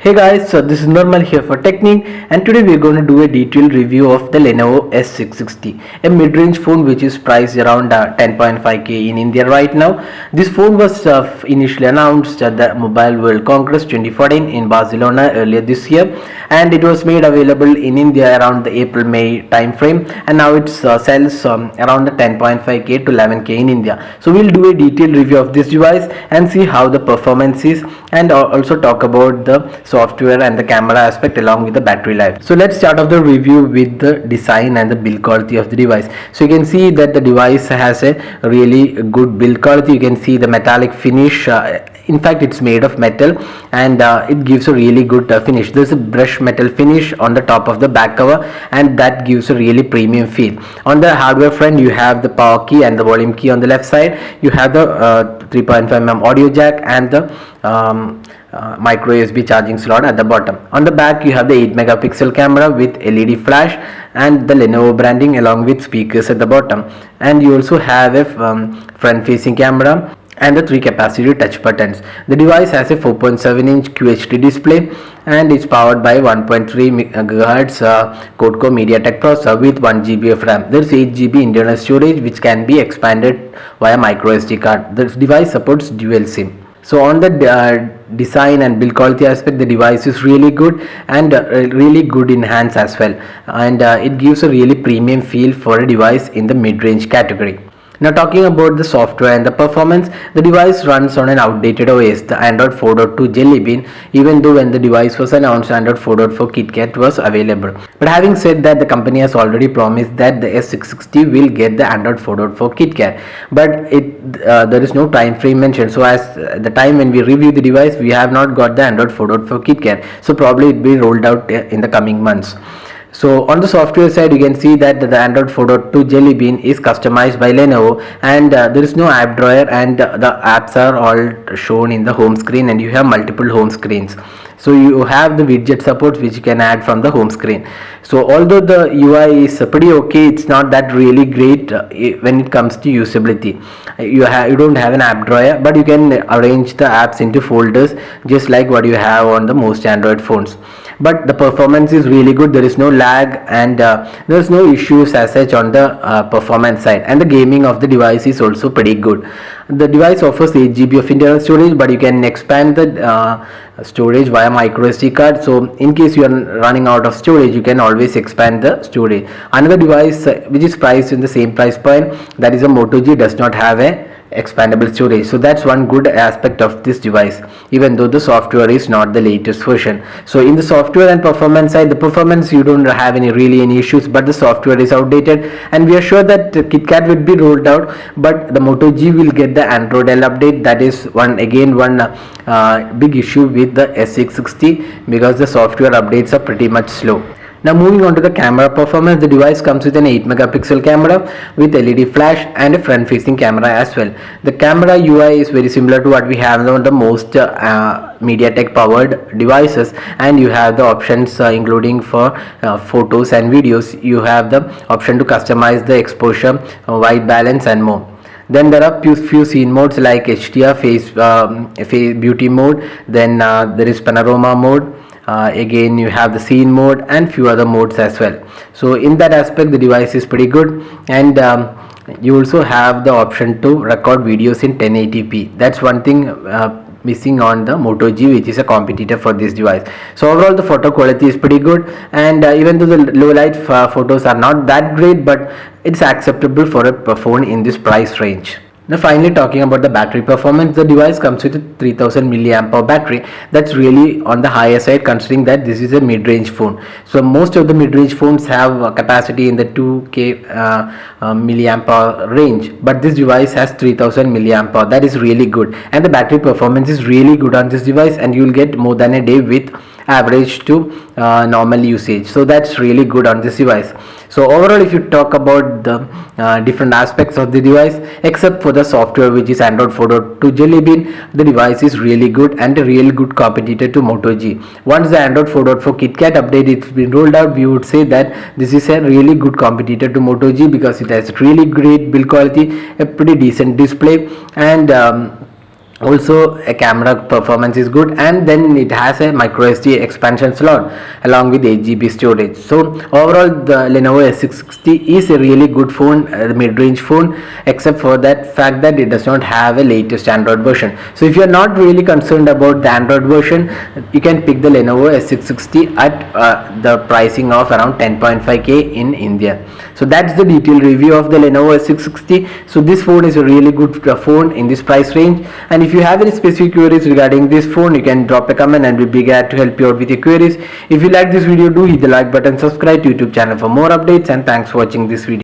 Hey guys, so this is Normal here for Technique, and today we're going to do a detailed review of the Lenovo S660, a mid-range phone which is priced around 10.5k in India right now. This phone was initially announced at the Mobile World Congress 2014 in Barcelona earlier this year, and it was made available in India around the April-May time frame, and now it sells around the 10.5k to 11k in India. So we'll do a detailed review of this device and see how the performance is, and also talk about the software and the camera aspect along with the battery life. So let's start off the review with the design and the build quality of the device. So you can see that the device has a really good build quality. You can see the metallic finish. In fact, it's made of metal, and it gives a really good finish. There's a brush metal finish on the top of the back cover, and that gives a really premium feel. On the hardware front, you have the power key and the volume key on the left side. You have the 3.5mm audio jack and the micro USB charging slot at the bottom. On the back, you have the 8 megapixel camera with LED flash and the Lenovo branding along with speakers at the bottom. And you also have a front facing camera and the 3 capacitive touch buttons. The device has a 4.7-inch QHD display, and it's powered by 1.3 GHz quad-core MediaTek processor with 1 GB of RAM. There's 8 GB internal storage which can be expanded via micro SD card. The device supports dual SIM. So on the design and build quality aspect, the device is really good and really good in hands as well, and it gives a really premium feel for a device in the mid-range category. Now talking about the software and the performance, the device runs on an outdated OS, the Android 4.2 Jelly Bean, even though when the device was announced, Android 4.4 KitKat was available. But having said that, the company has already promised that the S660 will get the Android 4.4 KitKat, but there is no time frame mentioned. So as the time when we review the device, we have not got the Android 4.4 KitKat, so probably it will be rolled out in the coming months. So on the software side, you can see that the Android 4.2 Jelly Bean is customized by Lenovo, and there is no app drawer, and the apps are all shown in the home screen, and you have multiple home screens. So you have the widget support which you can add from the home screen. So although the UI is pretty okay, it's not that really great when it comes to usability. You don't have an app drawer, but you can arrange the apps into folders just like what you have on the most Android phones. But the performance is really good. There is no lag, and there is no issues as such on the performance side, and the gaming of the device is also pretty good. The device offers 8 GB of internal storage, but you can expand the storage via micro SD card. So in case you are running out of storage, you can always expand the storage. Another device which is priced in the same price point, that is a Moto G, does not have a expandable storage. So that's one good aspect of this device, even though the software is not the latest version. So in the software and performance side, the performance you don't have any issues, but the software is outdated, and we are sure that KitKat will be rolled out, but the Moto G will get the Android L update. That is one big issue with the S660, because the software updates are pretty much slow. Now moving on to the camera performance, the device comes with an 8 megapixel camera with LED flash and a front facing camera as well. The camera UI is very similar to what we have on the most MediaTek powered devices, and you have the options including for photos and videos. You have the option to customize the exposure, white balance and more. Then there are few scene modes like HDR, face beauty mode, then there is panorama mode. Again you have the scene mode and few other modes as well. So in that aspect, the device is pretty good, and you also have the option to record videos in 1080p. That's one thing missing on the Moto G, which is a competitor for this device. So overall the photo quality is pretty good, and even though the low light photos are not that great, but it's acceptable for a phone in this price range. Now finally talking about the battery performance, the device comes with a 3000 mAh battery. That's really on the higher side, considering that this is a mid-range phone. So most of the mid-range phones have a capacity in the 2k mAh range, but this device has 3000 mAh. That is really good, and the battery performance is really good on this device, and you will get more than a day with average to normal usage. So that's really good on this device. So overall, if you talk about the different aspects of the device, except for the software which is Android 4.2 Jelly Bean, the device is really good and a really good competitor to Moto G. Once the Android 4.4 KitKat update it's been rolled out, we would say that this is a really good competitor to Moto G, because it has really great build quality, a pretty decent display, and Also a camera performance is good, and then it has a micro SD expansion slot along with 8 GB storage. So overall the Lenovo S660 is a really good phone, mid-range phone, except for that fact that it does not have a latest Android version. So if you are not really concerned about the Android version, you can pick the Lenovo S660 at the pricing of around 10.5k in India. So that's the detailed review of the Lenovo S660. So this phone is a really good phone in this price range, and if you have any specific queries regarding this phone, you can drop a comment and we'll be glad to help you out with your queries. If you like this video, do hit the like button, subscribe to YouTube channel for more updates, and thanks for watching this video.